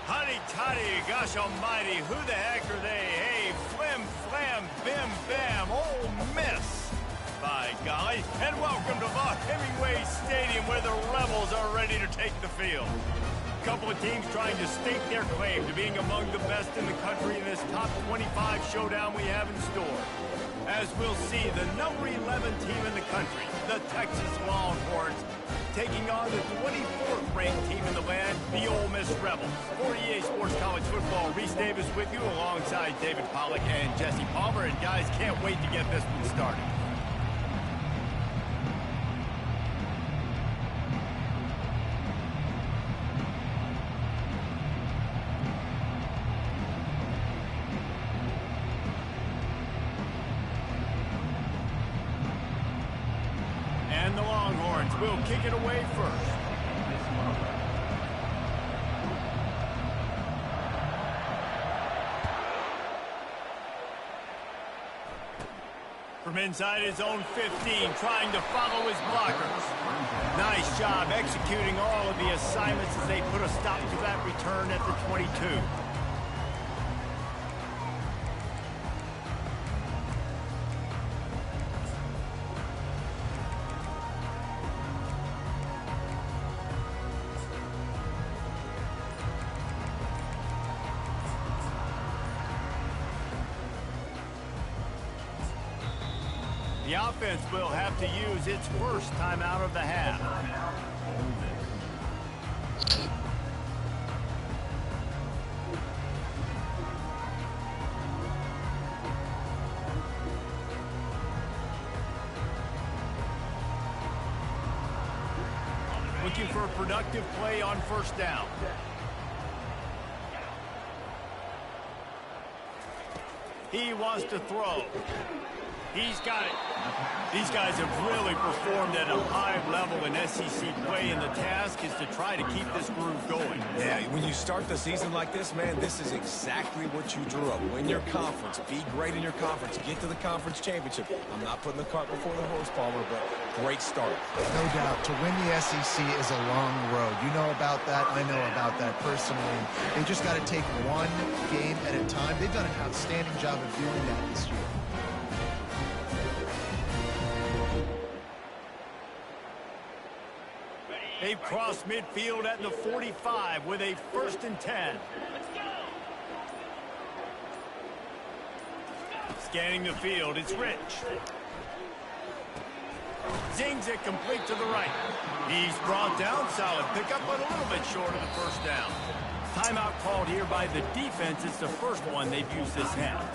Honey toddy, gosh almighty, who the heck are they? Hey, flim, flam, bim, bam, Ole Miss. By golly, and welcome to Vaught Hemingway Stadium where the Rebels are ready to take the field. A couple of teams trying to stake their claim to being among the best in the country in this top 25 showdown we have in store. As we'll see, the number 11 team in the country, the Texas Longhorns, taking on the 24th ranked team in the land, the Ole Miss Rebels. For EA Sports College Football, Reese Davis with you alongside David Pollack and Jesse Palmer. And guys, can't wait to get this one started. And the Longhorns will kick it away first. From inside his own 15, trying to follow his blockers. Nice job executing all of the assignments as they put a stop to that return at the 22. The offense will have to use its first timeout of the half. Looking for a productive play on first down. He wants to throw. He's got it. These guys have really performed at a high level in SEC play, and the task is to try to keep this groove going. Yeah, when you start the season like this, man, this is exactly what you drew up. Win your conference, be great in your conference, get to the conference championship. I'm not putting the cart before the horse, Palmer, but great start. No doubt. To win the SEC is a long road. You know about that. I know about that personally. They just got to take one game at a time. They've done an outstanding job of doing that this year. They've crossed midfield at the 45 with a 1st and 10. Scanning the field, it's Rich. Zings it complete to the right. He's brought down, solid pickup, but a little bit short of the first down. Timeout called here by the defense. It's the first one they've used this half.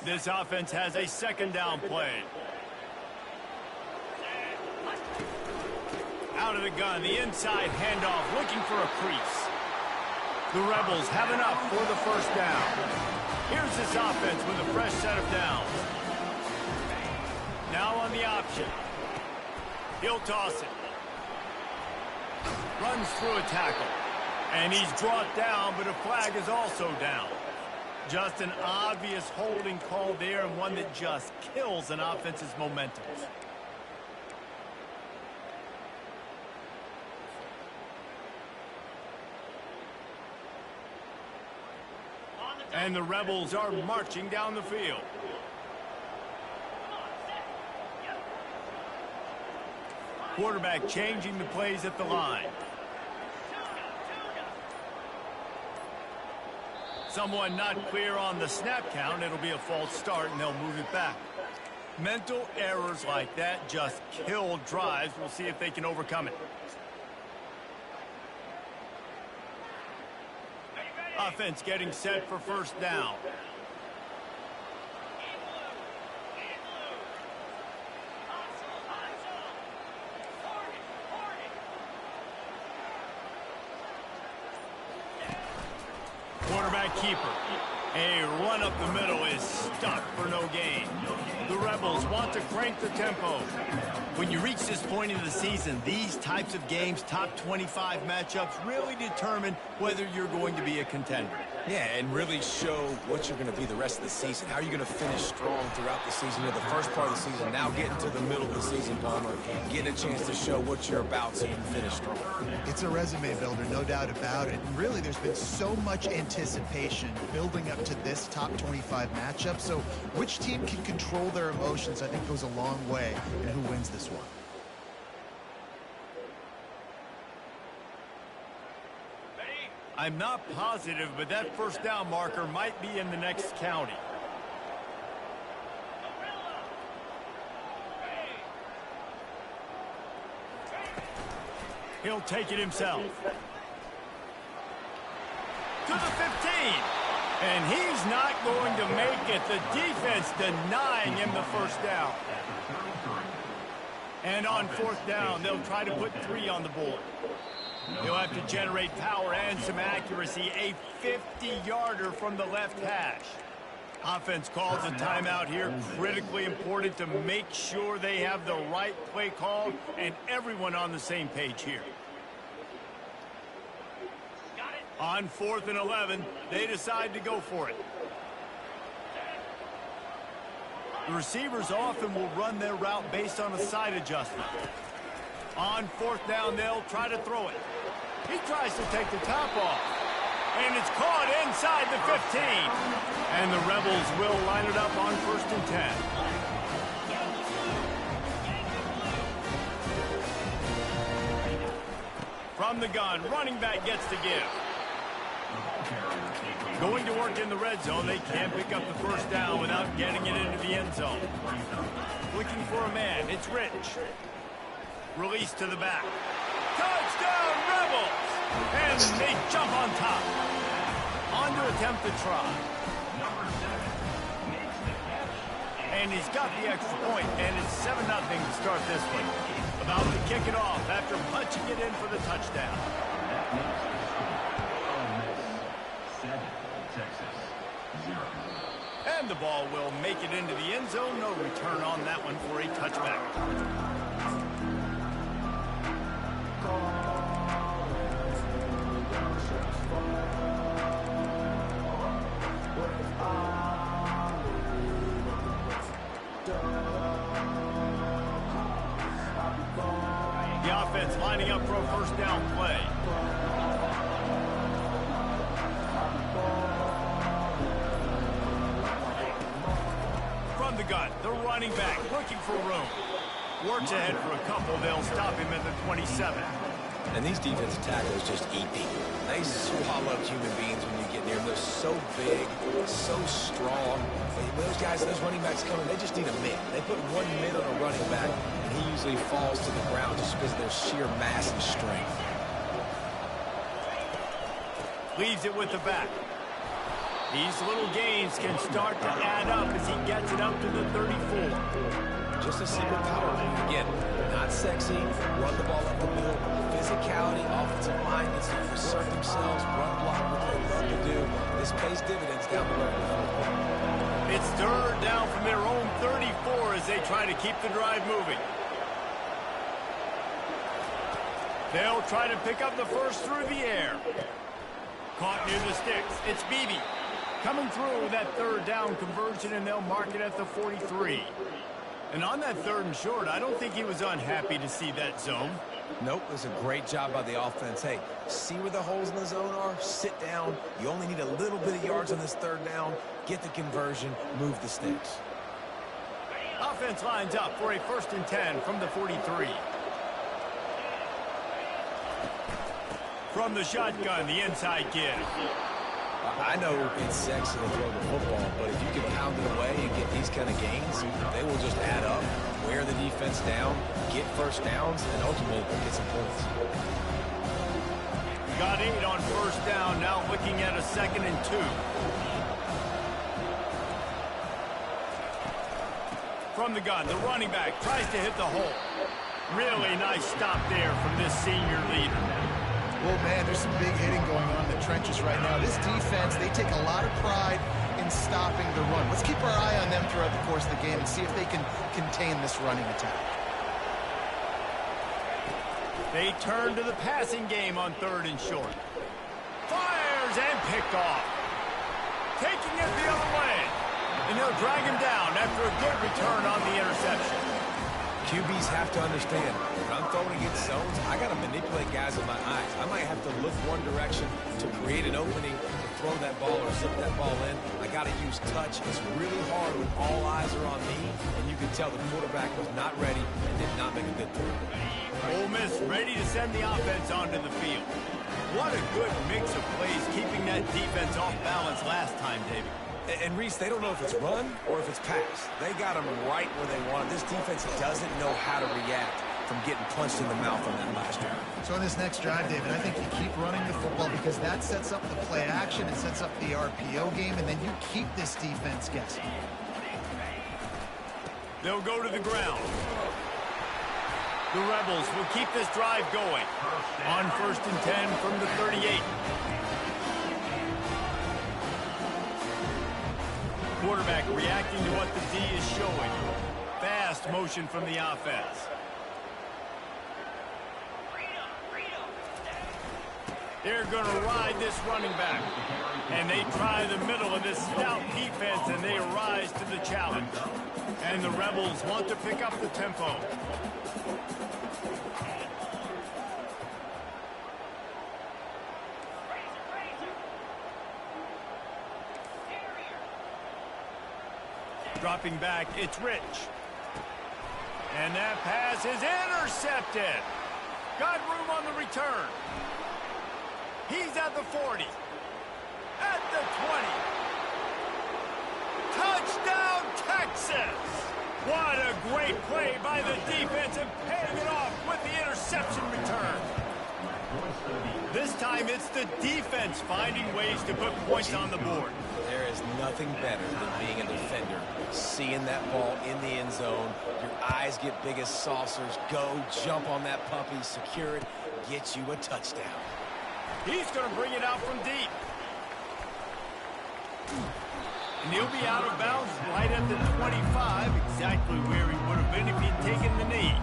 This offense has a 2nd down play. Out of the gun, the inside handoff, looking for a crease. The Rebels have enough for the 1st down. Here's this offense with a fresh set of downs. Now on the option. He'll toss it. Runs through a tackle. And he's brought down, but a flag is also down. Just an obvious holding call there, and one that just kills an offense's momentum. And the Rebels are marching down the field. Quarterback changing the plays at the line. Someone not clear on the snap count. It'll be a false start, and they'll move it back. Mental errors like that just kill drives. We'll see if they can overcome it. Offense getting set for 1st down. Quarterback keeper. A run up the middle is stuck for no gain. The Rebels want to crank the tempo. When you reach this point in the season, these types of games, top 25 matchups, really determine whether you're going to be a contender. Yeah, and really show what you're going to be the rest of the season. How are you going to finish strong throughout the season? You know, the first part of the season, now getting to the middle of the season, Palmer, getting a chance to show what you're about so you can finish strong. It's a resume builder, no doubt about it. And really, there's been so much anticipation building up to this top 25 matchup. So which team can control their emotions, I think, goes a long way in who wins this one. I'm not positive, but that first down marker might be in the next county. He'll take it himself. To the 15. And he's not going to make it. The defense denying him the first down. And on fourth down, they'll try to put 3 on the board. He'll have to generate power and some accuracy. A 50-yarder from the left hash. Offense calls a timeout here. Critically important to make sure they have the right play called and everyone on the same page here. On 4th and 11, they decide to go for it. The receivers often will run their route based on a side adjustment. On 4th down, they'll try to throw it. He tries to take the top off. And it's caught inside the 15. And the Rebels will line it up on 1st and 10. From the gun, running back gets the give. Going to work in the red zone, they can't pick up the first down without getting it into the end zone. Looking for a man, it's Rich. Release to the back. Touchdown, Rebels! And they jump on top. On to attempt the try. And he's got the extra point, and it's 7-0 to start this one. About to kick it off after punching it in for the touchdown. And the ball will make it into the end zone. No return on that one for a touchback. The offense lining up for a first down play. From the gun, the running back looking for room. Works ahead for a couple. They'll stop him at the 27. And these defensive tackles just eat people. They swallow human beings when you get near them. They're so big, so strong. Those guys, those running backs coming, they just need a mid. They put 1 mid on a running back, and he usually falls to the ground just because of their sheer mass and strength. Leaves it with the back. These little gains can start to add up as he gets it up to the 34. Just a single power move. Again, not sexy, run the ball up the middle, physicality, offensive line needs to assert themselves, run block, what they love to do. This pays dividends down the road. It's 3rd down from their own 34 as they try to keep the drive moving. They'll try to pick up the first through the air. Caught near the sticks. It's Beebe. Coming through with that 3rd down conversion, and they'll mark it at the 43. And on that 3rd and short, I don't think he was unhappy to see that zone. Nope, it was a great job by the offense. Hey, see where the holes in the zone are? Sit down. You only need a little bit of yards on this 3rd down. Get the conversion. Move the sticks. Offense lines up for a 1st and 10 from the 43. From the shotgun, the inside give. I know it's sexy to throw the football, but if you can pound it away and get these kind of gains, they will just add up, wear the defense down, get first downs, and ultimately get some points. Got 8 on 1st down, now looking at a 2nd and 2. From the gun, the running back tries to hit the hole. Really nice stop there from this senior leader. Well, man, there's some big hitting going on in the trenches right now. This defense, they take a lot of pride stopping the run. Let's keep our eye on them throughout the course of the game and see if they can contain this running attack. They turn to the passing game on 3rd and short. Fires and picked off. Taking it the other way. And they'll drag him down after a good return on the interception. QBs have to understand, when I'm throwing against zones, I got to manipulate guys with my eyes. I might have to look one direction to create an opening to throw that ball or slip that ball in. I got to use touch. It's really hard when all eyes are on me, and you can tell the quarterback was not ready and did not make a good throw. Ole Miss ready to send the offense onto the field. What a good mix of plays, keeping that defense off balance last time, David. And Reese, they don't know if it's run or if it's pass. They got them right where they want it. This defense doesn't know how to react from getting punched in the mouth on that last drive. So in this next drive, David, I think you keep running the football because that sets up the play action, it sets up the RPO game, and then you keep this defense guessing. They'll go to the ground. The Rebels will keep this drive going. On 1st and 10 from the 38. Quarterback reacting to what the D is showing. Fast motion from the offense. They're going to ride this running back. And they try the middle of this stout defense, and they rise to the challenge. And the Rebels want to pick up the tempo. Dropping back, it's Rich. And that pass is intercepted. Got room on the return. He's at the 40. At the 20. Touchdown, Texas! What a great play by the defense and paying it off with the interception return. This time it's the defense finding ways to put points on the board. There is nothing better than being a defender, seeing that ball in the end zone, your eyes get big as saucers, go, jump on that puppy, secure it, get you a touchdown. He's going to bring it out from deep. And he'll be out of bounds right at the 25, exactly where he would have been if he'd taken the knee.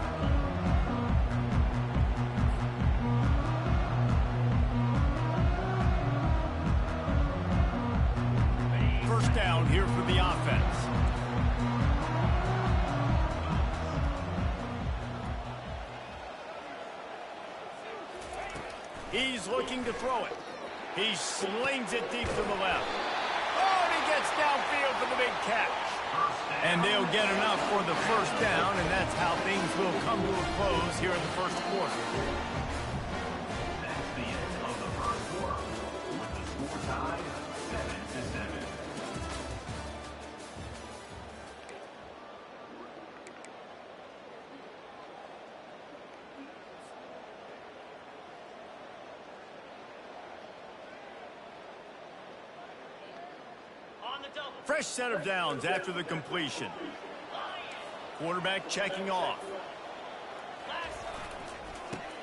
First down here for the offense. He's looking to throw it. He slings it deep to the left. Oh, and he gets downfield for the big catch. And they'll get enough for the first down, and that's how things will come to a close here in the first quarter. That's the end of the first quarter, with the score tied 7-7. Fresh set of downs after the completion. Quarterback checking off.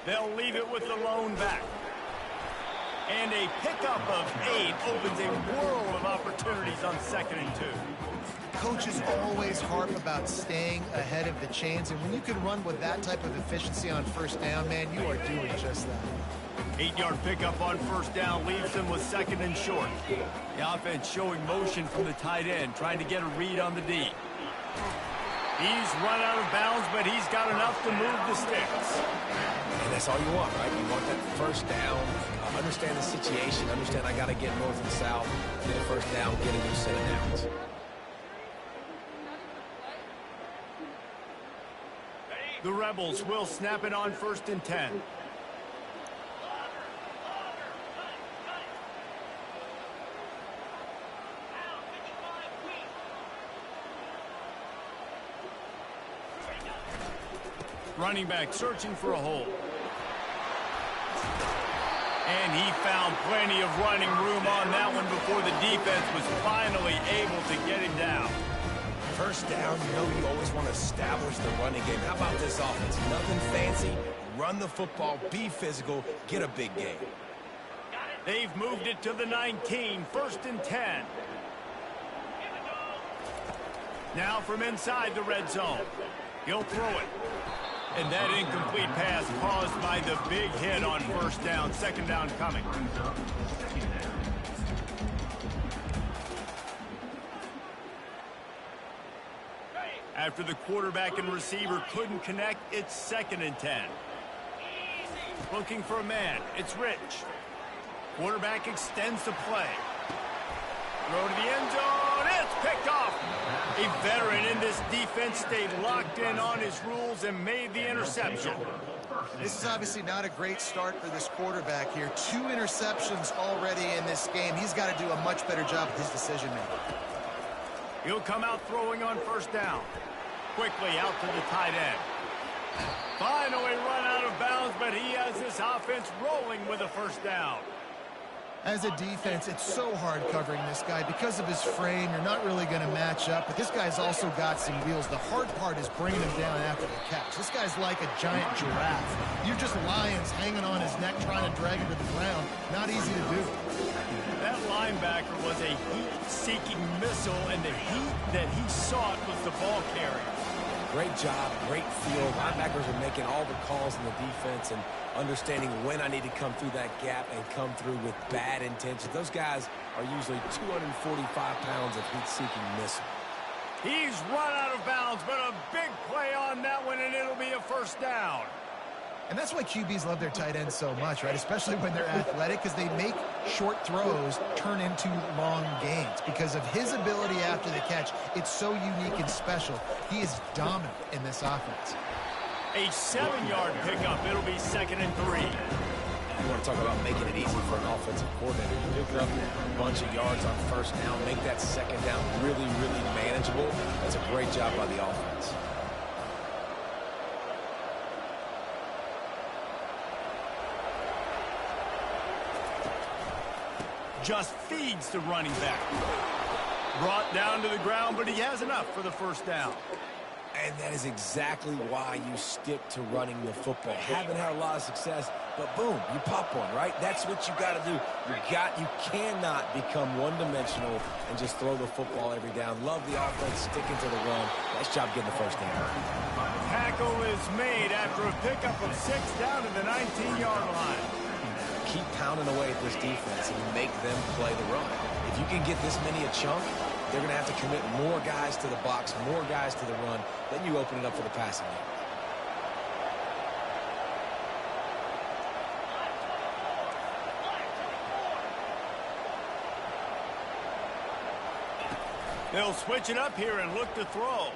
They'll leave it with the lone back. And a pickup of 8 opens a world of opportunities on 2nd and 2. Coaches always harp about staying ahead of the chains, and when you can run with that type of efficiency on first down, man, you are doing just that. 8-yard pickup on first down leaves them with 2nd and short. The offense showing motion from the tight end, trying to get a read on the D. He's run out of bounds, but he's got enough to move the sticks. And that's all you want, right? You want that first down, understand the situation, understand I got to get north and south, get a first down, get a new set of downs. The Rebels will snap it on 1st and 10. Running back searching for a hole. And he found plenty of running room on that one before the defense was finally able to get him down. First down, you know you always want to establish the running game. How about this offense? Nothing fancy. Run the football, be physical, get a big game. They've moved it to the 19, 1st and 10. Now from inside the red zone. He'll throw it. And that incomplete pass caused by the big hit on first down. Second down coming. After the quarterback and receiver couldn't connect, it's 2nd and 10. Looking for a man. It's Rich. Quarterback extends the play. Throw to the end zone. It's picked off. A veteran in this defense stayed locked in on his rules and made the interception. This is obviously not a great start for this quarterback here. 2 interceptions already in this game. He's got to do a much better job with his decision-making. He'll come out throwing on first down. Quickly out to the tight end. Finally run out of bounds, but he has this offense rolling with a first down. As a defense, it's so hard covering this guy. Because of his frame, you're not really going to match up, but this guy's also got some wheels. The hard part is bringing him down after the catch. This guy's like a giant giraffe. You're just lions hanging on his neck trying to drag him to the ground. Not easy to do. That linebacker was a heat-seeking missile, and the heat that he sought was the ball carrier. Great job, great field. Linebackers are making all the calls in the defense and understanding when I need to come through that gap and come through with bad intentions. Those guys are usually 245 pounds of heat-seeking missile. He's run out of bounds, but a big play on that one, and it'll be a first down. And that's why QBs love their tight ends so much, right? Especially when they're athletic, because they make short throws turn into long gains. Because of his ability after the catch, it's so unique and special. He is dominant in this offense. A 7-yard pickup. It'll be 2nd and 3. You want to talk about making it easy for an offensive coordinator. You pick up a bunch of yards on first down, make that second down really, really manageable. That's a great job by the offense. Just feeds the running back. Brought down to the ground, but he has enough for the first down. And that is exactly why you stick to running the football. Haven't had a lot of success, but boom, you pop one, right? That's what you got to do. You cannot become one-dimensional and just throw the football every down. Love the offense, sticking to the run. Nice job getting the first down. Tackle is made after a pickup of 6 down to the 19-yard line. Keep pounding away at this defense and make them play the run. If you can get this many a chunk, they're going to have to commit more guys to the box, more guys to the run. Then you open it up for the passing game. They'll switch it up here and look to throw.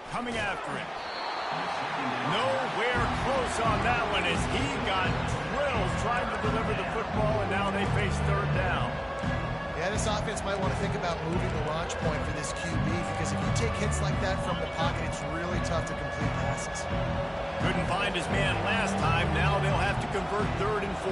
Coming after him. Nowhere close on that one as he got drilled trying to deliver the football, and now they face 3rd down. Yeah, this offense might want to think about moving the launch point for this QB, because if you take hits like that from the pocket, it's really tough to complete passes. Couldn't find his man last time. Now they'll have to convert 3rd and 4.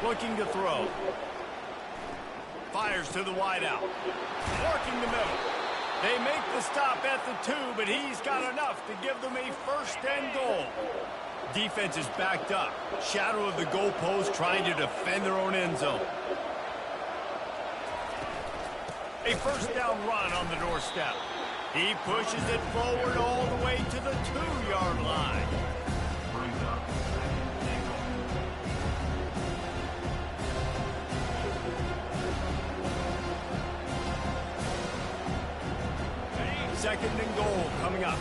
Looking to throw. Fires to the wideout. Working the middle. They make the stop at the 2, but he's got enough to give them a 1st and goal. Defense is backed up. Shadow of the goalpost trying to defend their own end zone. A 1st down run on the doorstep. He pushes it forward all the way to the 2-yard line. Brings up 2nd and goal coming up.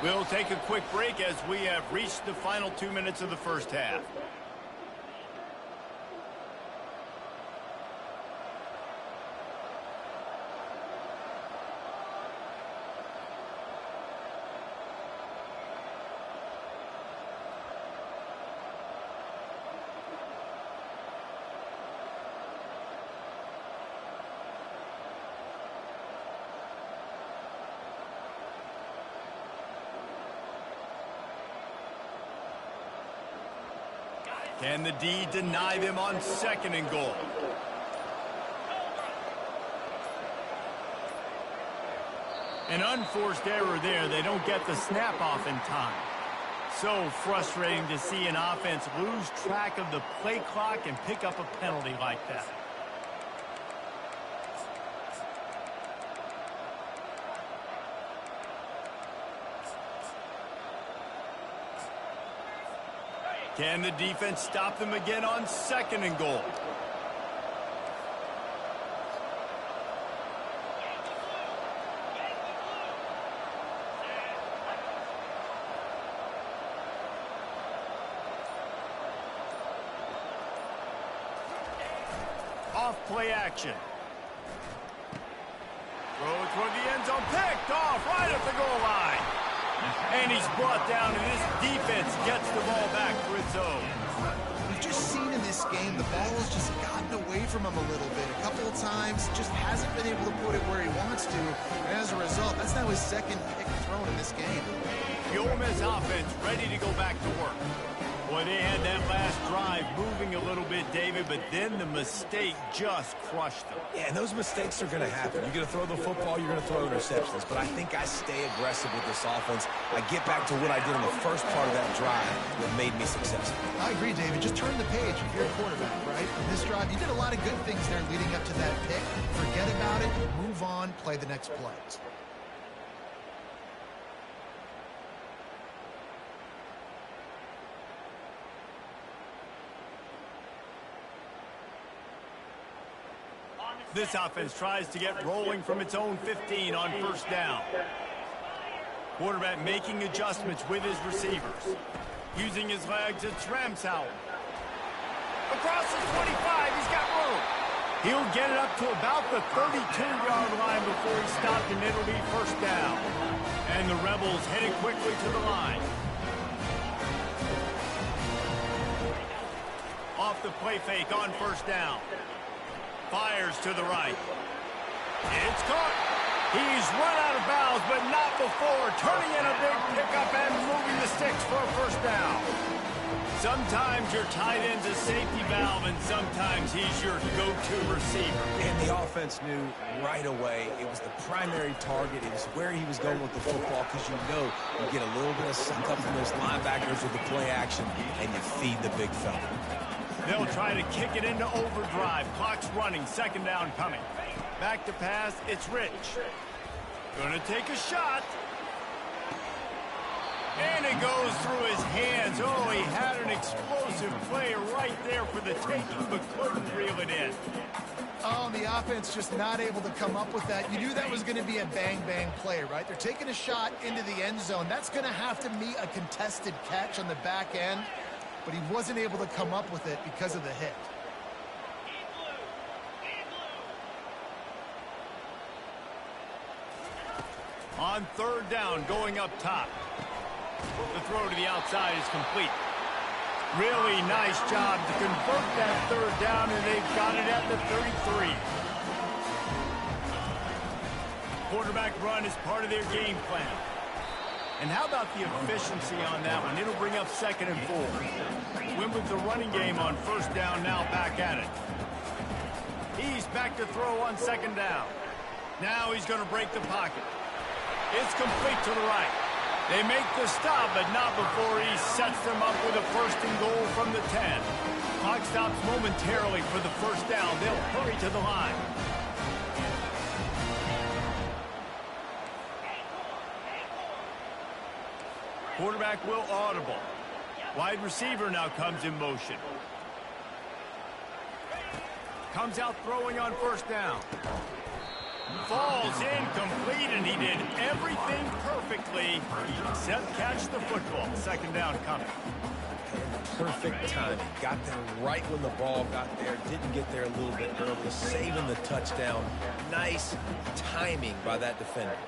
We'll take a quick break as we have reached the final 2 minutes of the first half. Can the D deny them on 2nd and goal? An unforced error there. They don't get the snap off in time. So frustrating to see an offense lose track of the play clock and pick up a penalty like that. Can the defense stop them again on 2nd and goal? Off play action. Throw toward the end zone, picked off right at the goal line. And he's brought down, and this defense gets the ball back for its own. We've just seen in this game the ball has just gotten away from him a little bit. A couple of times, just hasn't been able to put it where he wants to. And as a result, that's now his 2nd pick thrown in this game. The Ole Miss offense ready to go back to work. Boy, they had that last drive moving a little bit, David, but then the mistake just crushed them. Yeah, and those mistakes are going to happen. You're going to throw the football, you're going to throw interceptions. But I think I stay aggressive with this offense. I get back to what I did in the first part of that drive that made me successful. I agree, David. Just turn the page if you're a quarterback, right? On this drive, you did a lot of good things there leading up to that pick. Forget about it, move on, play the next play. This offense tries to get rolling from its own 15 on 1st down. Quarterback making adjustments with his receivers. Using his legs, it's Ramsauer. Across the 25, he's got room. He'll get it up to about the 32-yard line before he's stopped, and it'll be 1st down. And the Rebels headed quickly to the line. Off the play fake on 1st down. Fires to the right. It's caught. He's run out of bounds, but not before turning in a big pickup and moving the sticks for a 1st down. Sometimes your tight end's a safety valve, and sometimes he's your go-to receiver. And the offense knew right away it was the primary target. It was where he was going with the football, because you know you get a little bit of suck up from those linebackers with the play action, and you feed the big fella. They'll try to kick it into overdrive. Clock's running. 2nd down coming. Back to pass. It's Rich. Gonna take a shot. And it goes through his hands. Oh, he had an explosive play right there for the taking, but couldn't reel it in. Oh, and the offense just not able to come up with that. You knew that was going to be a bang-bang play, right? They're taking a shot into the end zone. That's going to have to meet a contested catch on the back end. But he wasn't able to come up with it because of the hit. On 3rd down, going up top. The throw to the outside is complete. Really nice job to convert that 3rd down, and they've got it at the 33. Quarterback run is part of their game plan. And how about the efficiency on that one? It'll bring up 2nd and 4. Win with the running game on 1st down, now back at it. He's back to throw on 2nd down. Now he's going to break the pocket. It's complete to the right. They make the stop, but not before he sets them up with a 1st and goal from the 10. Clock stops momentarily for the 1st down. They'll hurry to the line. Quarterback will audible. Wide receiver now comes in motion. Comes out throwing on 1st down. Falls incomplete, and he did everything perfectly except catch the football. 2nd down coming. Perfect timing. Got there right when the ball got there. Didn't get there a little bit early. Saving the touchdown. Nice timing by that defender.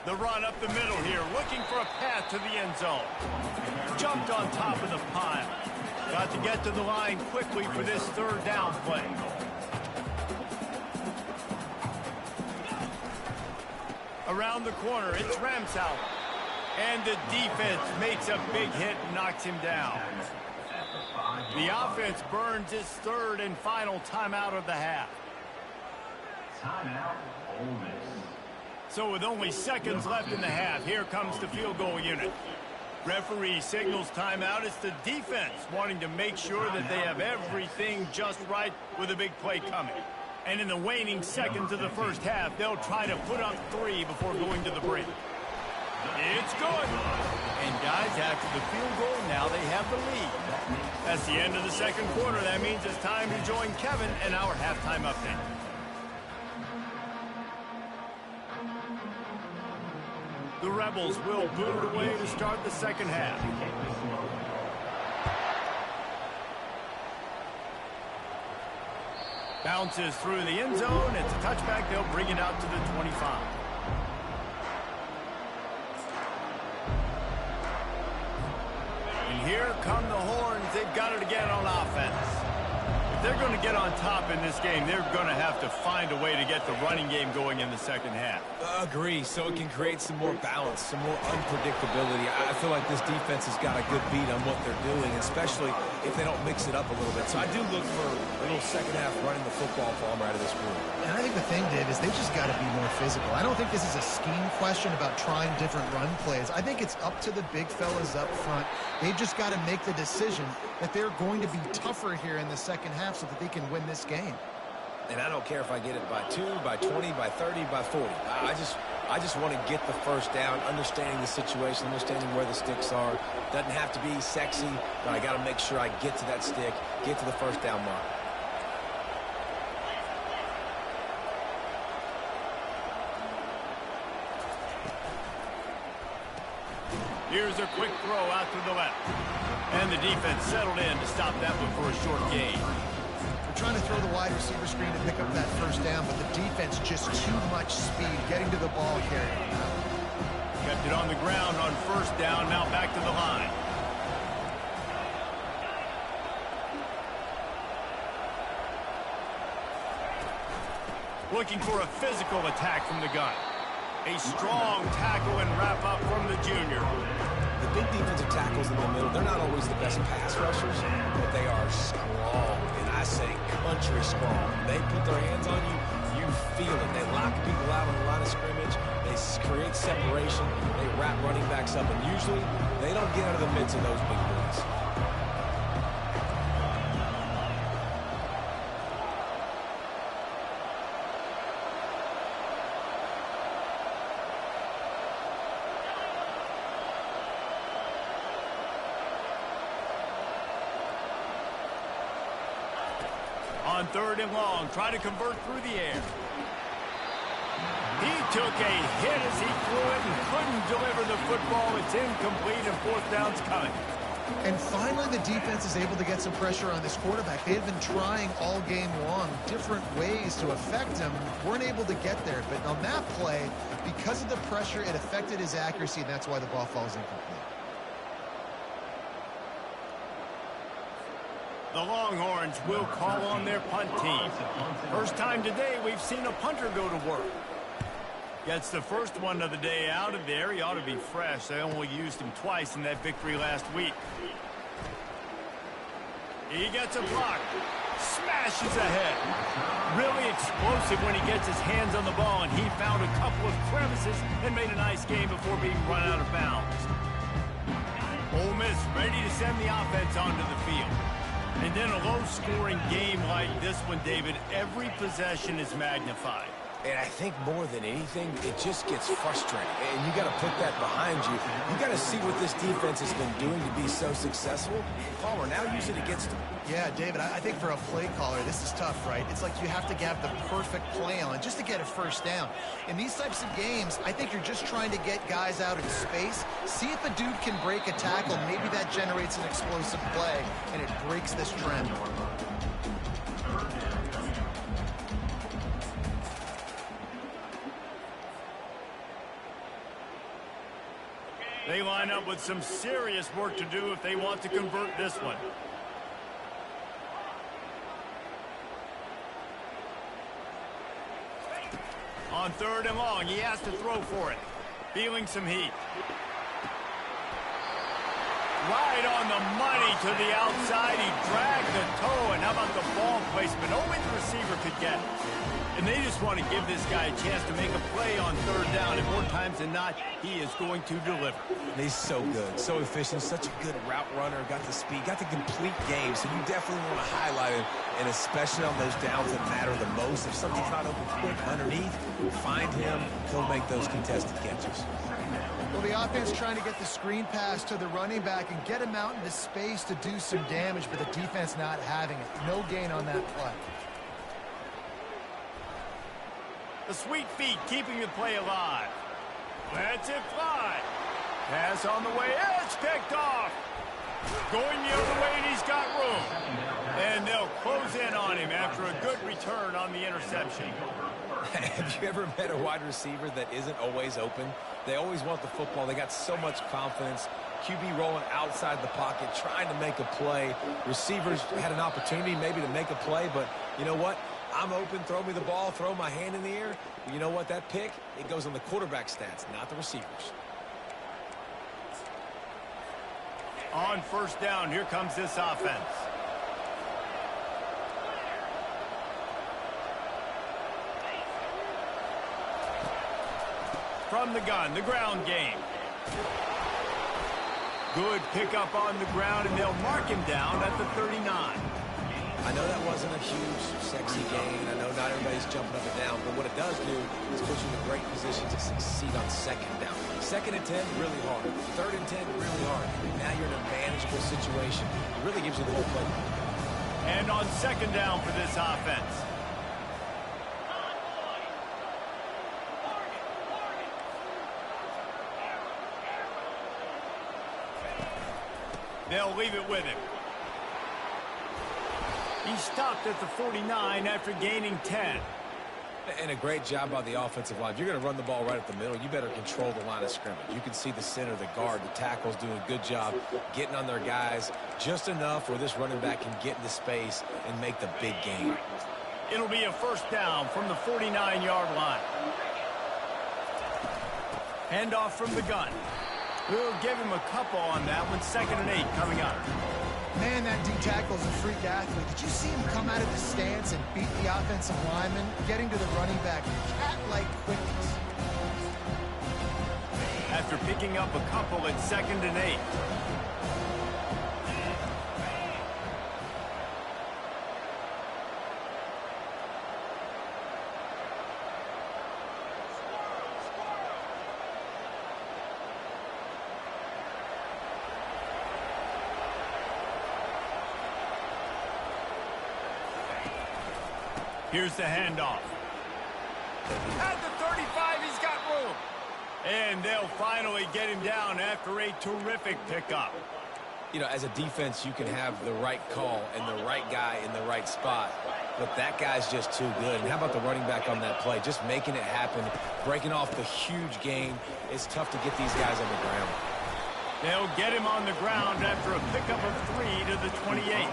The run up the middle here, looking for a path to the end zone. Jumped on top of the pile. Got to get to the line quickly for this 3rd down play. Around the corner, it's Ramsauer. And the defense makes a big hit and knocks him down. The offense burns its third and final timeout of the half. Timeout, Ole Miss. So with only seconds left in the half, here comes the field goal unit. Referee signals timeout. It's the defense wanting to make sure that they have everything just right with a big play coming. And in the waning seconds of the first half, they'll try to put up 3 before going to the break. It's good. And guys, after the field goal, now they have the lead. That's the end of the second quarter. That means it's time to join Kevin and our halftime update. The Rebels will boot it away to start the second half. Bounces through the end zone. It's a touchback. They'll bring it out to the 25. And here come the Horns. They've got it again on offense. If they're going to get on top in this game, they're going to have to find a way to get the running game going in the second half. Agree, so it can create some more balance, some more unpredictability. I feel like this defense has got a good beat on what they're doing, especially if they don't mix it up a little bit. So I do look for a little second half running the football from out of this group. And I think the thing, Dave, is they just got to be more physical. I don't think this is a scheme question about trying different run plays. I think it's up to the big fellas up front. They've just got to make the decision that they're going to be tougher here in the second half so that they can win this game. And I don't care if I get it by 2, by 20, by 30, by 40. I just want to get the first down, understanding the situation, understanding where the sticks are. Doesn't have to be sexy, but I got to make sure I get to that stick, get to the first down mark. Here's a quick throw out to the left. And the defense settled in to stop that one for a short gain. They're trying to throw the wide receiver screen to pick up that first down, but the defense just too much speed getting to the ball carrier. Kept it on the ground on first down, now back to the line. Looking for a physical attack from the gun. A strong tackle and wrap up from the junior. The big defensive tackles in the middle, they're not always the best pass rushers, but they are strong, and I say country strong. They put their hands on you, you feel it. They lock people out on the line of scrimmage. They create separation. They wrap running backs up, and usually they don't get out of the midst of those big boys. On third and long, trying to convert through the air. He took a hit as he threw it and couldn't deliver the football. It's incomplete and fourth down's coming. And finally, the defense is able to get some pressure on this quarterback. They had been trying all game long different ways to affect him. Weren't able to get there. But on that play, because of the pressure, it affected his accuracy, and that's why the ball falls incomplete. The Longhorns will call on their punt team. First time today we've seen a punter go to work. Gets the first one of the day out of there. He ought to be fresh. They only used him twice in that victory last week. He gets a block. Smashes ahead. Really explosive when he gets his hands on the ball, and he found a couple of crevices and made a nice game before being run out of bounds. Ole Miss ready to send the offense onto the field. And then a low-scoring game like this one, David, every possession is magnified. And I think more than anything, it just gets frustrating. And you got to put that behind you. You got to see what this defense has been doing to be so successful. Palmer, now use it against them. Yeah, David, I think for a play caller, this is tough, right? It's like you have to have the perfect play on just to get a first down. In these types of games, I think you're just trying to get guys out in space, see if a dude can break a tackle. Maybe that generates an explosive play, and it breaks this trend. They line up with some serious work to do if they want to convert this one. On third and long, he has to throw for it. Feeling some heat. Right on the money to the outside. He dragged the toe, and how about the ball placement? Only the receiver could get it. And they just want to give this guy a chance to make a play on third down, and more times than not, he is going to deliver. He's so good, so efficient, such a good route runner, got the speed, got the complete game, so you definitely want to highlight him, and especially on those downs that matter the most. If something's not open quick underneath, find him, he'll make those contested catches. Well, the offense trying to get the screen pass to the running back and get him out into space to do some damage, but the defense not having it. No gain on that play. The sweet feet keeping the play alive. Lets it fly. Pass on the way. It's picked off. Going the other way, and he's got room. And they'll close in on him after a good return on the interception. Have you ever met a wide receiver that isn't always open? They always want the football. They got so much confidence. QB rolling outside the pocket, trying to make a play. Receivers had an opportunity maybe to make a play, but you know what? I'm open, throw me the ball, throw my hand in the air. You know what? That pick, it goes on the quarterback stats, not the receivers. On first down, here comes this offense. From the gun, the ground game. Good pickup on the ground, and they'll mark him down at the 39. I know that wasn't a huge, sexy gain. I know not everybody's jumping up and down, but what it does do is put you in a great position to succeed on second down. Second and 10, really hard. Third and 10, really hard. Now you're in a manageable situation. It really gives you the whole play. And on second down for this offense. They'll leave it with him. He stopped at the 49 after gaining 10. And a great job by the offensive line. If you're going to run the ball right at the middle, you better control the line of scrimmage. You can see the center, the guard, the tackles doing a good job getting on their guys just enough where this running back can get into space and make the big game. It'll be a first down from the 49-yard line. Handoff from the gun. We'll give him a couple on that one. 2nd and 8 coming up. Man, that D tackle's a freak athlete. Did you see him come out of the stance and beat the offensive lineman, getting to the running back with cat-like quickness? After picking up a couple at 2nd and 8. Here's the handoff. At the 35, he's got room. And they'll finally get him down after a terrific pickup. You know, as a defense, you can have the right call and the right guy in the right spot, but that guy's just too good. And how about the running back on that play? Just making it happen, breaking off the huge gain. It's tough to get these guys on the ground. They'll get him on the ground after a pickup of 3 to the 28.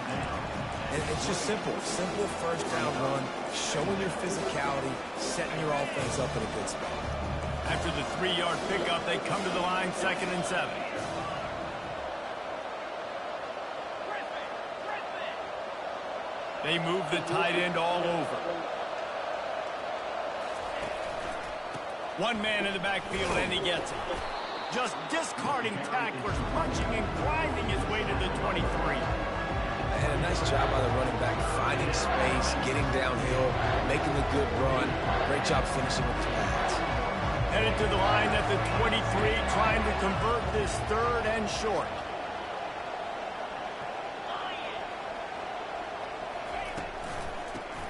And it's just simple first down run, showing your physicality, setting your offense up in a good spot. After the 3-yard pickup, they come to the line, 2nd and 7. They move the tight end all over. One man in the backfield, and he gets it. Just discarding tacklers, punching and grinding his way to the 23. And a nice job by the running back, finding space, getting downhill, making the good run. Great job finishing with the pads. Headed to the line at the 23, trying to convert this 3rd and short.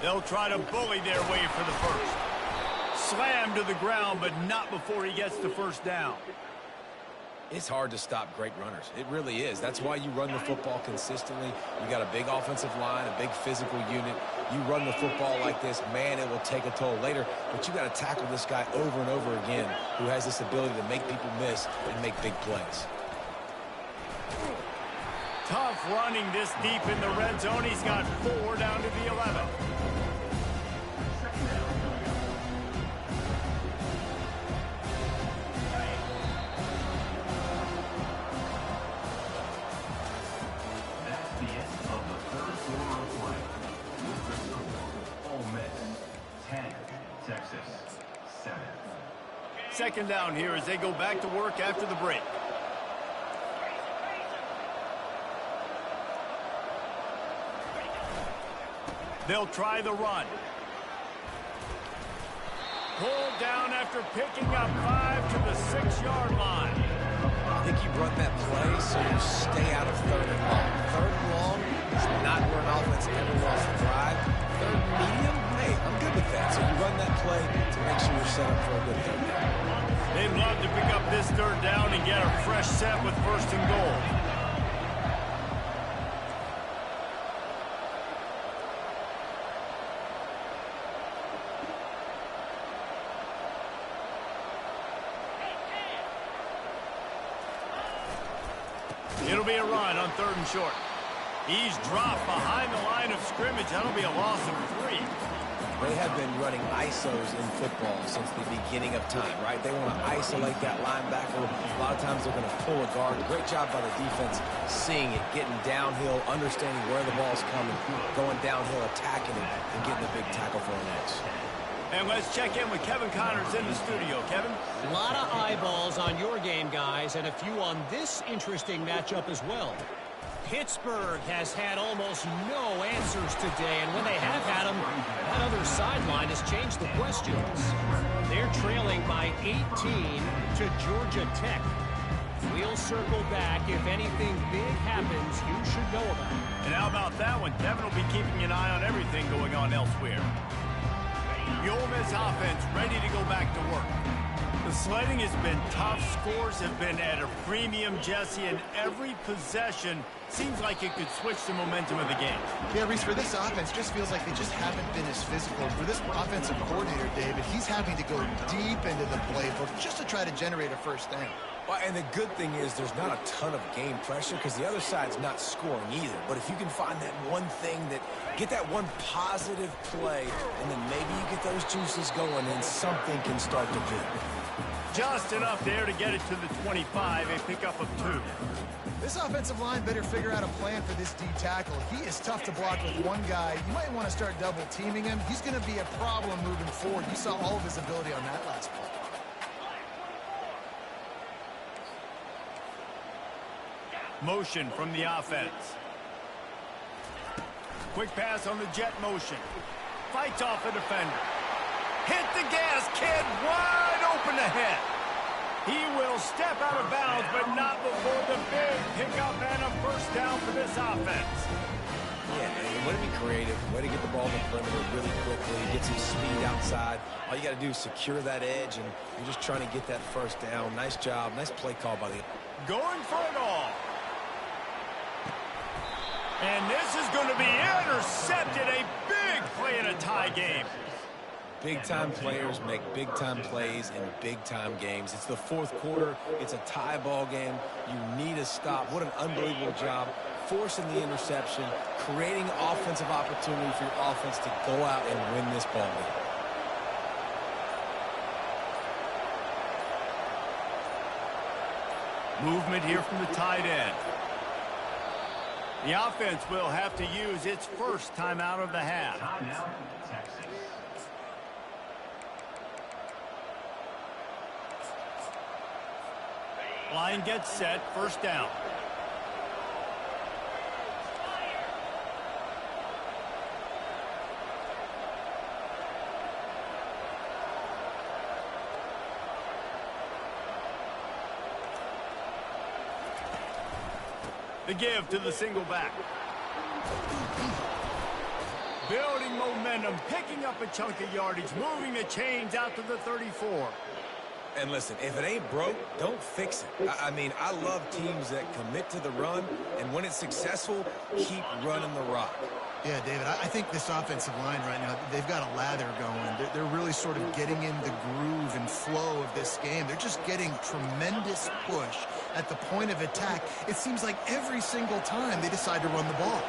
They'll try to bully their way for the first. Slammed to the ground, but not before he gets the first down. It's hard to stop great runners. It really is. That's why you run the football consistently. You got a big offensive line, a big physical unit. You run the football like this, man, it will take a toll later. But you got to tackle this guy over and over again who has this ability to make people miss and make big plays. Tough running this deep in the red zone. He's got 4 down to the 11. 7. Second down here as they go back to work after the break. They'll try the run. Pulled down after picking up 5 to the 6-yard line. I think you run that play so you stay out of 3rd and long. 3rd and long is not where an offense ever wants to drive. 3rd and medium, hey, I'm good with that. So you run that play to make sure you're set up for a good 3rd down. They'd love to pick up this 3rd down and get a fresh set with 1st and goal. It'll be a run on 3rd and short. He's dropped behind the line of scrimmage. That'll be a loss of 3. They have been running ISOs in football since the beginning of time, right? They want to isolate that linebacker. A lot of times they're going to pull a guard. Great job by the defense seeing it, getting downhill, understanding where the ball's coming, going downhill, attacking it, and getting a big tackle for an edge. And let's check in with Kevin Connors in the studio. Kevin? A lot of eyeballs on your game, guys, and a few on this interesting matchup as well. Pittsburgh has had almost no answers today, and when they have had them, that other sideline has changed the questions. They're trailing by 18 to Georgia Tech. We'll circle back. If anything big happens, you should know about it. And how about that one? Kevin will be keeping an eye on everything going on elsewhere. The Ole Miss offense ready to go back to work. The sledding has been tough. Scores have been at a premium, Jesse, and every possession seems like it could switch the momentum of the game. Yeah, Reese, for this offense, just feels like they just haven't been as physical. For this offensive coordinator, David, he's having to go deep into the playbook just to try to generate a 1st down. Well, and the good thing is there's not a ton of game pressure because the other side's not scoring either. But if you can find that one thing get that one positive play, and then maybe you get those juices going and something can start to build. Just enough there to get it to the 25, a pickup of 2. This offensive line better figure out a plan for this D tackle. He is tough to block with one guy. You might want to start double teaming him. He's going to be a problem moving forward. You saw all of his ability on that last play. Motion from the offense. Quick pass on the jet motion. Fights off a defender. Hit the gas, kid. Wide open ahead. He will step out of bounds, but not before the big pickup and a 1st down for this offense. Yeah, and way to be creative. Way to get the ball in the perimeter really quickly. Get some speed outside. All you got to do is secure that edge, and you're just trying to get that 1st down. Nice job. Nice play call by the... Going for it all. And this is going to be intercepted. A big play in a tie game. Big-time players make big-time plays in big-time games. It's the 4th quarter. It's a tie ball game. You need a stop. What an unbelievable job forcing the interception, creating offensive opportunity for your offense to go out and win this ball game. Movement here from the tight end. The offense will have to use its 1st timeout of the half. Timeout, Texas. Line gets set, 1st down. The give to the single back. Building momentum, picking up a chunk of yardage, moving the chains out to the 34. And listen, if it ain't broke, don't fix it. I mean, I love teams that commit to the run, and when it's successful, keep running the rock. Yeah, David, I think this offensive line right now, they've got a lather going. They're really sort of getting in the groove and flow of this game. They're just getting tremendous push at the point of attack. It seems like every single time they decide to run the ball.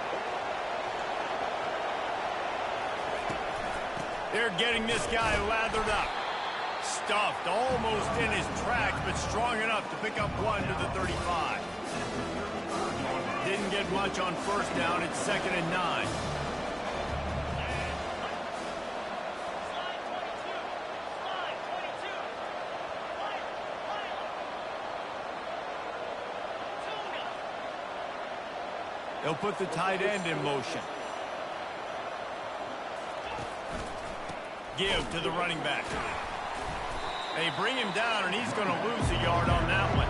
They're getting this guy lathered up. Stuffed almost in his tracks, but strong enough to pick up 1 to the 35. Didn't get much on 1st down. It's 2nd and 9. They'll put the tight end in motion. Give to the running back. They bring him down, and he's going to lose a yard on that one.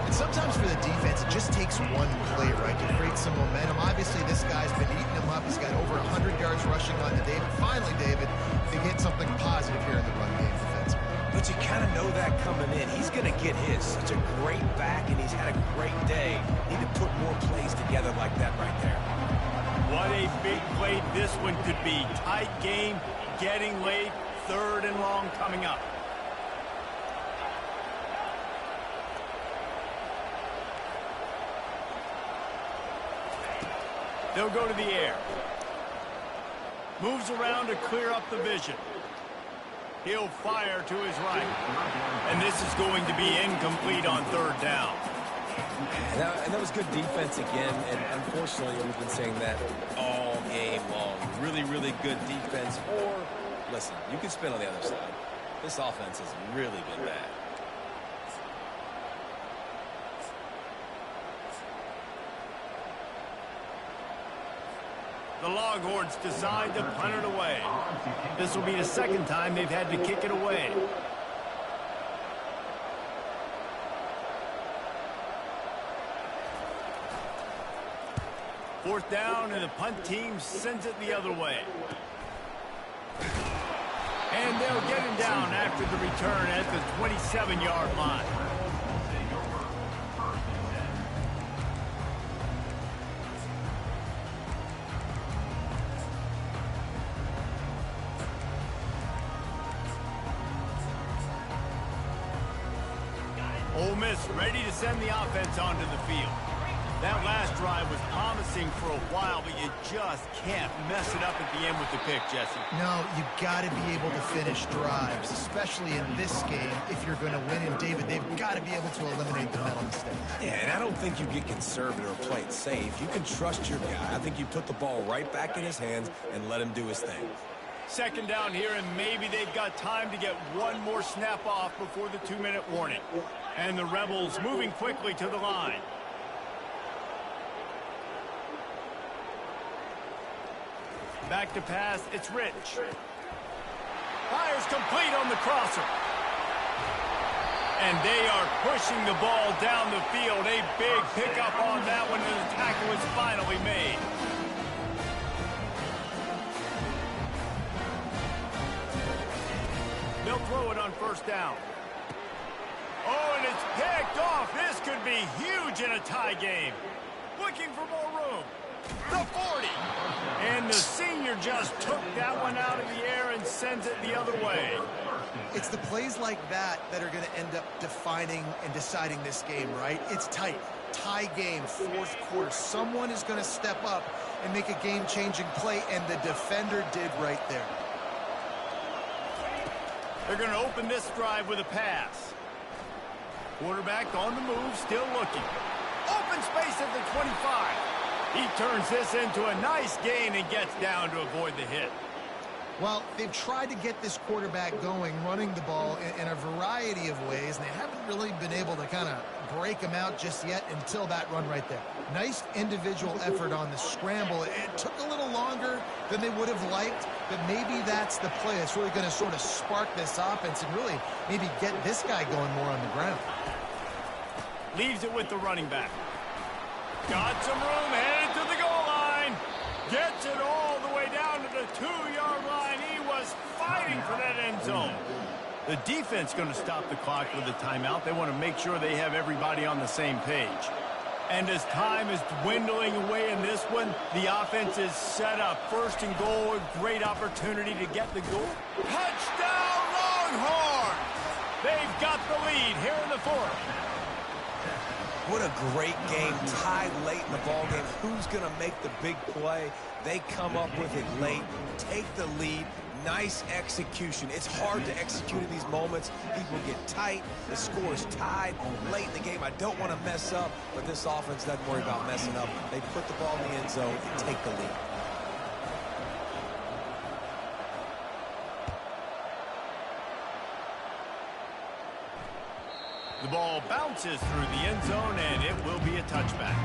And sometimes for the defense, it just takes one play, right, to create some momentum. Obviously, this guy's been eating him up. He's got over 100 yards rushing on to David. Finally, David, they get something positive here in the run game defensively. But you kind of know that coming in. He's going to get his. Such a great back, and he's had a great day. Need to put more plays together like that right there. What a big play this one could be. Tight game, getting late, 3rd and long coming up. They'll go to the air. Moves around to clear up the vision. He'll fire to his right. And this is going to be incomplete on 3rd down. And that was good defense again. And unfortunately, we've been saying that all game long. Really, really good defense. Or, listen, you can spin on the other side. This offense has really been bad. The Longhorns decide to punt it away. This will be the 2nd time they've had to kick it away. Fourth down, and the punt team sends it the other way. And they'll get him down after the return at the 27-yard line. Ole Miss ready to send the offense onto the field. That last drive was promising for a while, but you just can't mess it up at the end with the pick, Jesse. No, you got to be able to finish drives, especially in this game if you're going to win. And David, they've got to be able to eliminate the mental mistakes. Yeah, and I don't think you get conservative or play it safe. You can trust your guy. I think you put the ball right back in his hands and let him do his thing. 2nd down here, and maybe they've got time to get one more snap off before the 2-minute warning. And the Rebels moving quickly to the line. Back to pass, it's Rich. Fires complete on the crosser. And they are pushing the ball down the field. A big pickup on that one, and the tackle is finally made. They'll throw it on 1st down. Oh, and it's picked off. This could be huge in a tie game. Looking for more room. The 40. And the senior just took that one out of the air and sends it the other way. It's the plays like that that are going to end up defining and deciding this game, right? It's tight. Tie game, 4th quarter. Someone is going to step up and make a game-changing play, and the defender did right there. They're going to open this drive with a pass. Quarterback on the move, still looking. Open space at the 25. He turns this into a nice gain and gets down to avoid the hit. Well, they've tried to get this quarterback going, running the ball in a variety of ways, and they haven't really been able to kind of break him out just yet until that run right there. Nice individual effort on the scramble. It took a little longer than they would have liked, but maybe that's the play that's really going to sort of spark this offense and really maybe get this guy going more on the ground. Leaves it with the running back. Got some room, headed to the goal line. Gets it all the way down to the 2-yard line. He was fighting for that end zone. The defense going to stop the clock with a timeout. They want to make sure they have everybody on the same page. And as time is dwindling away in this one, the offense is set up. 1st and goal, a great opportunity to get the goal. Touchdown, Longhorns! They've got the lead here in the 4th. What a great game, tied late in the ball game. Who's going to make the big play? They come up with it late, take the lead. Nice execution. It's hard to execute in these moments. People get tight. The score is tied late in the game. I don't want to mess up, but this offense doesn't worry about messing up. They put the ball in the end zone and take the lead. The ball bounces through the end zone, and it will be a touchback.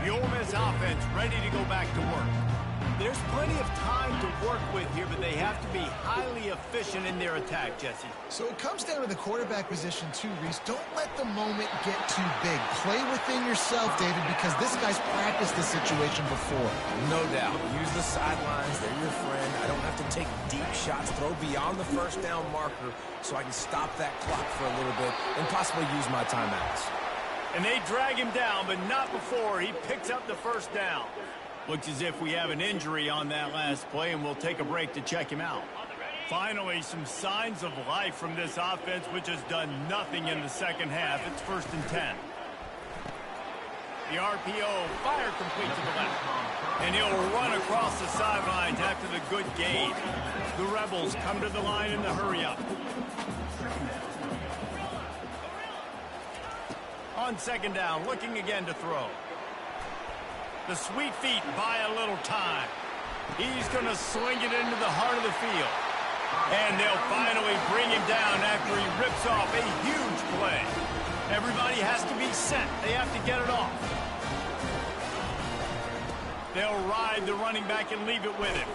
The Ole Miss offense ready to go back to work. There's plenty of time to work with here, but they have to be highly efficient in their attack, Jesse. So it comes down to the quarterback position too, Reese. Don't let the moment get too big. Play within yourself, David, because this guy's practiced this situation before. No doubt. Use the sidelines. They're your friend. I don't have to take deep shots, throw beyond the first down marker so I can stop that clock for a little bit and possibly use my timeouts. And they drag him down, but not before he picks up the first down. Looks as if we have an injury on that last play, and we'll take a break to check him out. Finally, some signs of life from this offense, which has done nothing in the second half. It's 1st and 10. The RPO, fire complete to the left. And he'll run across the sidelines after the good gain. The Rebels come to the line in the hurry-up. On 2nd down, looking again to throw. The sweet feet buy a little time. He's going to swing it into the heart of the field. And they'll finally bring him down after he rips off a huge play. Everybody has to be set. They have to get it off. They'll ride the running back and leave it with him.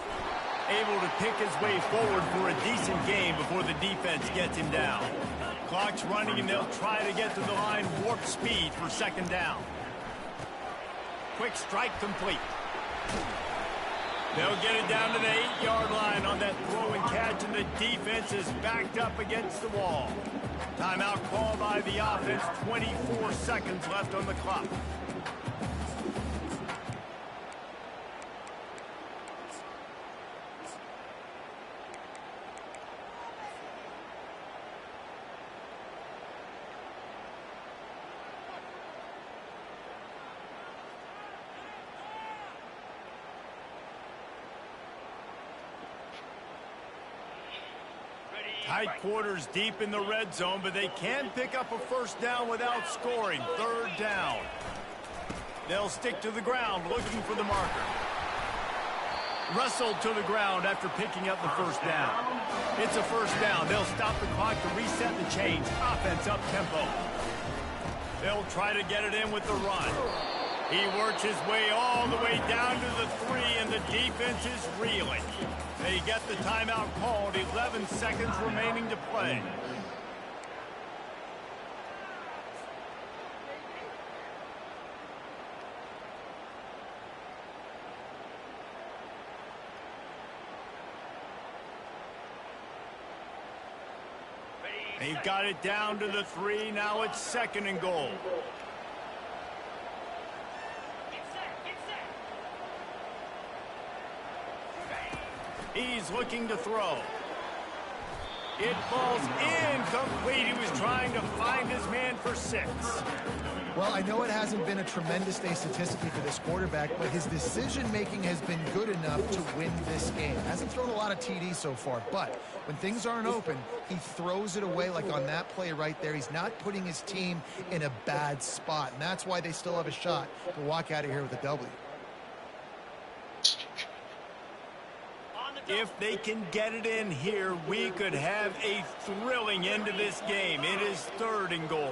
Able to pick his way forward for a decent game before the defense gets him down. Clock's running, and they'll try to get to the line warp speed for 2nd down. Quick strike complete. They'll get it down to the 8-yard line on that throw and catch, and the defense is backed up against the wall. Timeout called by the offense. 24 seconds left on the clock. Tight quarters deep in the red zone, but they can pick up a first down without scoring. 3rd down. They'll stick to the ground looking for the marker. Wrestled to the ground after picking up the first down. It's a first down. They'll stop the clock to reset the chains. Offense up tempo. They'll try to get it in with the run. He works his way all the way down to the 3, and the defense is reeling. They get the timeout called. 11 seconds remaining to play. They've got it down to the 3. Now it's 2nd and goal. He's looking to throw. It falls incomplete. He was trying to find his man for 6. Well, I know it hasn't been a tremendous day statistically for this quarterback, but his decision-making has been good enough to win this game. Hasn't thrown a lot of TDs so far, but when things aren't open, he throws it away like on that play right there. He's not putting his team in a bad spot, and that's why they still have a shot to walk out of here with a W. If they can get it in here, we could have a thrilling end to this game. It is 3rd and goal.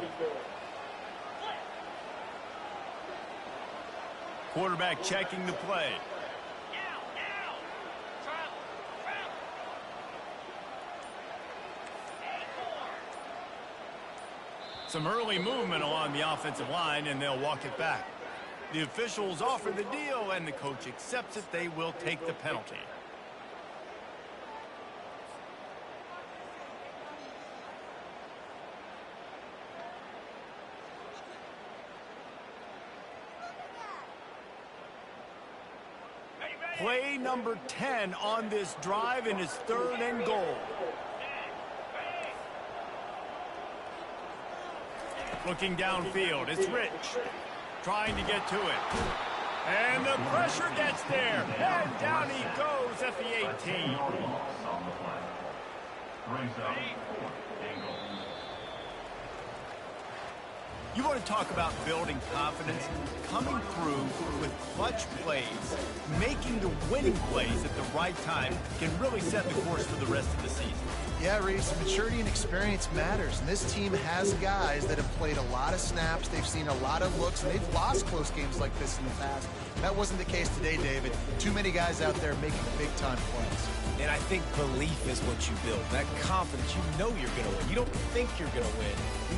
Quarterback checking the play. Some early movement along the offensive line, and they'll walk it back. The officials offer the deal, and the coach accepts it. They will take the penalty. Play number 10 on this drive, and it's 3rd and goal. Looking downfield, it's Rich. Trying to get to it. And the pressure gets there. And down he goes at the 18. You want to talk about building confidence? Coming through with clutch plays, making the winning plays at the right time can really set the course for the rest of the season. Yeah, Reese, maturity and experience matters, and this team has guys that have played a lot of snaps, they've seen a lot of looks, and they've lost close games like this in the past. That wasn't the case today, David. Too many guys out there making big-time plays. And I think belief is what you build. That confidence, you know you're going to win. You don't think you're going to win. You